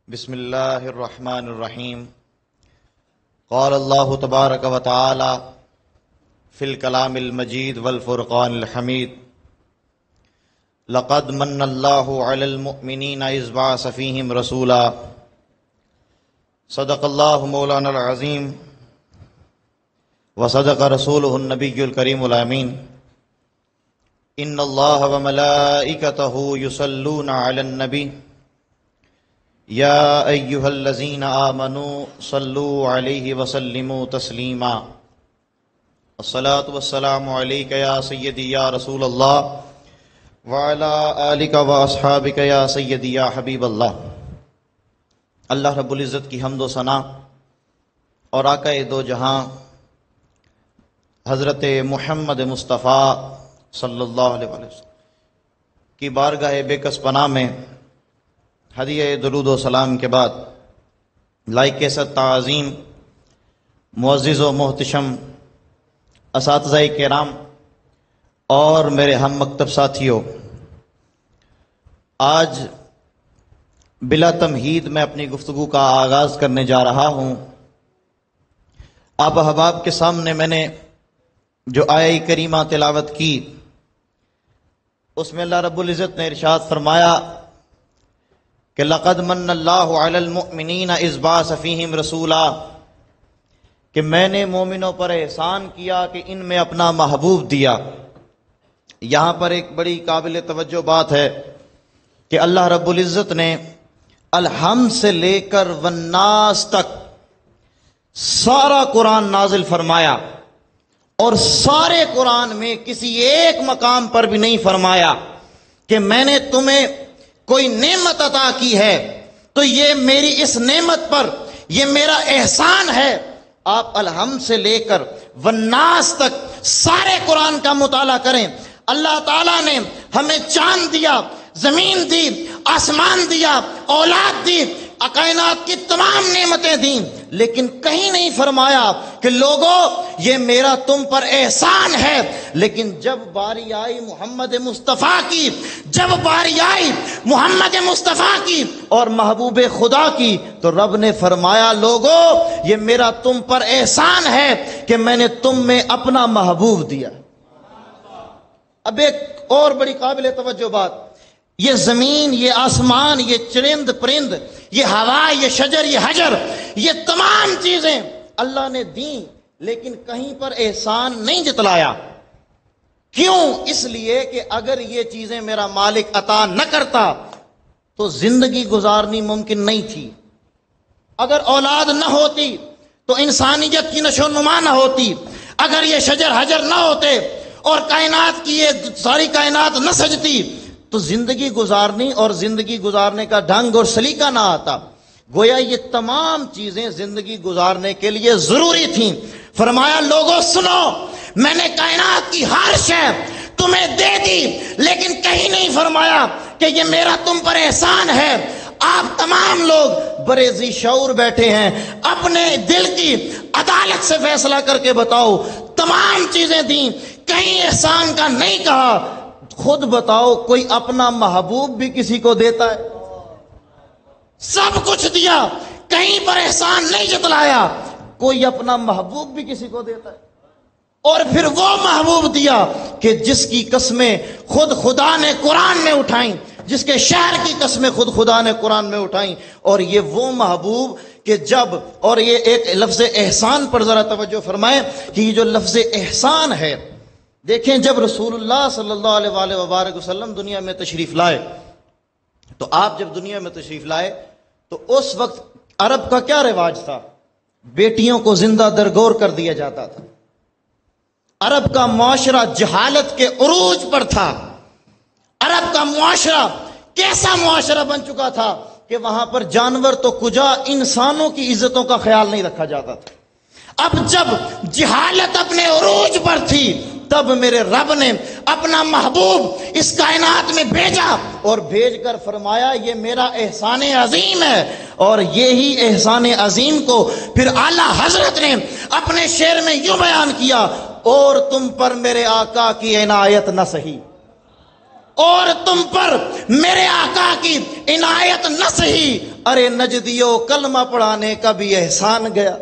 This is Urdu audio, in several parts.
بسم اللہ الرحمن الرحیم۔ قال اللہ تبارک و تعالی فی الکلام المجید والفرقان الحمید، لقد من اللہ علی المؤمنین اذ بعث فیہم رسولا، صدق اللہ مولانا العظیم وصدق رسولہ النبی الکریم الامین۔ ان اللہ وملائکتہ یصلون علی النبی یا ایہا الذین آمنوا صلوا علیہ وسلموا تسلیما۔ الصلاۃ والسلام علیک یا سیدی یا رسول اللہ وعلی آلک واصحابک یا سیدی یا حبیب اللہ۔ اللہ رب العزت کی حمد و ثنا اور آقا دو جہاں حضرت محمد مصطفیٰ صلی اللہ علیہ وسلم کی بارگاہ بے کس پناہ میں ہدیہ درود و سلام کے بعد لائق ست تعظیم معزز و محتشم اساتذہ کرام اور میرے ہم مکتب ساتھیوں، آج بلا تمہید میں اپنی گفتگو کا آغاز کرنے جا رہا ہوں۔ آپ احباب کے سامنے میں نے جو آیہ کریمہ تلاوت کی، اس میں اللہ رب العزت نے ارشاد فرمایا کہ لقد من اللہ علی المؤمنین اذ بعث فیہم رسولا، کہ میں نے مومنوں پر احسان کیا کہ ان میں اپنا محبوب دیا۔ یہاں پر ایک بڑی قابل توجہ بات ہے کہ اللہ رب العزت نے الحمد سے لے کر والناس تک سارا قرآن نازل فرمایا، اور سارے قرآن میں کسی ایک مقام پر بھی نہیں فرمایا کہ میں نے تمہیں کوئی نعمت عطا کی ہے تو یہ میری اس نعمت پر یہ میرا احسان ہے۔ آپ الحمد سے لے کر والناس تک سارے قرآن کا مطالعہ کریں۔ اللہ تعالیٰ نے ہمیں چاند دیا، زمین دی، آسمان دیا، اولاد دی، کائنات کی تمام نعمتیں دیں، لیکن کہیں نہیں فرمایا کہ لوگوں یہ میرا تم پر احسان ہے۔ لیکن جب باری آئی محمد مصطفیٰ کی، جب باری آئی محمد مصطفیٰ کی اور محبوب خدا کی، تو رب نے فرمایا لوگوں یہ میرا تم پر احسان ہے کہ میں نے تم میں اپنا محبوب دیا۔ اب ایک اور بڑی قابل توجہ بات، یہ زمین، یہ آسمان، یہ چرند پرند، یہ ہوا، یہ شجر، یہ حجر، یہ تمام چیزیں اللہ نے دیں، لیکن کہیں پر احسان نہیں جتلایا۔ کیوں؟ اس لیے کہ اگر یہ چیزیں میرا مالک عطا نہ کرتا تو زندگی گزارنی ممکن نہیں تھی۔ اگر اولاد نہ ہوتی تو انسانیت کی نشو و نما نہ ہوتی۔ اگر یہ شجر حجر نہ ہوتے اور کائنات کی یہ ساری کائنات نہ سجتی تو زندگی گزارنی اور زندگی گزارنے کا ڈھنگ اور سلیقہ نہ آتا۔ گویا یہ تمام چیزیں زندگی گزارنے کے لیے ضروری تھیں۔ فرمایا لوگوں سنو، میں نے کائنات کی ہر شے تمہیں دے دی، لیکن کہیں نہیں فرمایا کہ یہ میرا تم پر احسان ہے۔ آپ تمام لوگ بڑے ذی شعور بیٹھے ہیں، اپنے دل کی عدالت سے فیصلہ کر کے بتاؤ، تمام چیزیں دیں، کہیں احسان کا نہیں کہا۔ خود بتاؤ کوئی اپنا محبوب بھی کسی کو دیتا ہے؟ سب کچھ دیا، کہیں پر احسان نہیں جتلایا۔ کوئی اپنا محبوب بھی کسی کو دیتا ہے؟ اور پھر وہ محبوب دیا کہ جس کی قسمیں خود خدا نے قرآن میں اٹھائیں، جس کے شہر کی قسمیں خود خدا نے قرآن میں اٹھائیں۔ اور یہ وہ محبوب کہ جب، اور یہ ایک لفظ احسان پر ذرا توجہ فرمائیں کہ یہ جو لفظ احسان ہے، دیکھیں جب رسول اللہ صلی اللہ علیہ وآلہ وبارک وسلم دنیا میں تشریف لائے، تو آپ جب دنیا میں تشریف لائے تو اس وقت عرب کا کیا رواج تھا؟ بیٹیوں کو زندہ درگور کر دیا جاتا تھا۔ عرب کا معاشرہ جہالت کے عروج پر تھا۔ عرب کا معاشرہ کیسا معاشرہ بن چکا تھا کہ وہاں پر جانور تو کجا، انسانوں کی عزتوں کا خیال نہیں رکھا جاتا تھا۔ اب جب جہالت اپنے عروج پر تھی، تب میرے رب نے اپنا محبوب اس کائنات میں بھیجا، اور بھیج کر فرمایا یہ میرا احسان عظیم ہے۔ اور یہی احسان عظیم کو پھر اعلیٰ حضرت نے اپنے شعر میں یوں بیان کیا، اور تم پر میرے آقا کی عنایت نہ سہی۔ اور تم پر میرے آقا کی عنایت نہ سہی، ارے نجدیو کلمہ پڑھانے کا بھی احسان گیا۔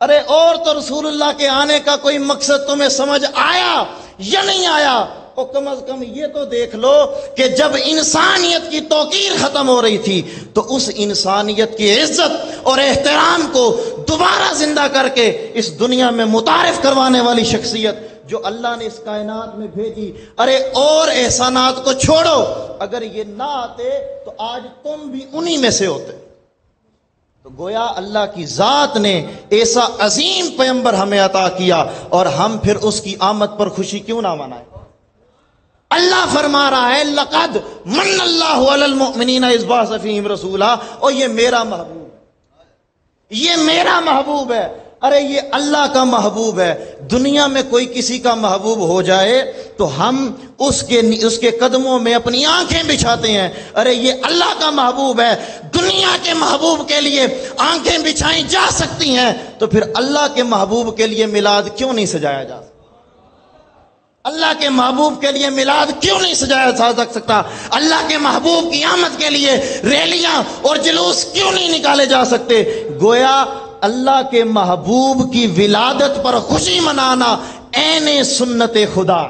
ارے اور تو رسول اللہ کے آنے کا کوئی مقصد تمہیں سمجھ آیا یا نہیں آیا؟ اور کم از کم یہ تو دیکھ لو کہ جب انسانیت کی توقیر ختم ہو رہی تھی تو اس انسانیت کی عزت اور احترام کو دوبارہ زندہ کر کے اس دنیا میں متعارف کروانے والی شخصیت جو اللہ نے اس کائنات میں بھیجی، ارے اور احسانات کو چھوڑو، اگر یہ نہ آتے تو آج تم بھی انہی میں سے ہوتے۔ تو گویا اللہ کی ذات نے ایسا عظیم پیغمبر ہمیں عطا کیا، اور ہم پھر اس کی آمد پر خوشی کیوں نہ منائیں؟ اللہ فرما رہا ہے لقد من اللہ علی المؤمنین اذ بعث فیہم رسولا، اور یہ میرا محبوب، یہ میرا محبوب ہے۔ ارے یہ اللہ کا محبوب ہے۔ دنیا میں کوئی کسی کا محبوب ہو جائے تو ہم اس کے قدموں میں اپنی آنکھیں بچھاتے ہیں۔ ارے یہ اللہ کا محبوب ہے، دنیا کے محبوب کے لیے آنکھیں بچھائی جا سکتی ہیں، تو پھر اللہ کے محبوب کے لیے میلاد کیوں نہیں سجایا جا سکتا؟ اللہ کے محبوب کے لیے میلاد کیوں نہیں سجایا جا سکتا؟ اللہ کے محبوب کی آمد کے لیے ریلیاں اور جلوس کیوں نہیں نکالے جا سکتے؟ گویا اللہ کے محبوب کی ولادت پر خوشی منانا عین سنت خدا،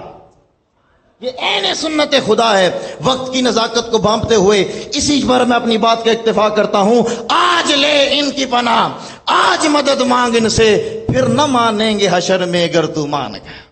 یہ عین سنت خدا ہے۔ وقت کی نزاکت کو بھانپتے ہوئے اسی پر میں اپنی بات کا اکتفا کرتا ہوں۔ آج لے ان کی پناہ، آج مدد مانگ ان سے، پھر نہ مانیں گے حشر میں اگر تو مان گئے۔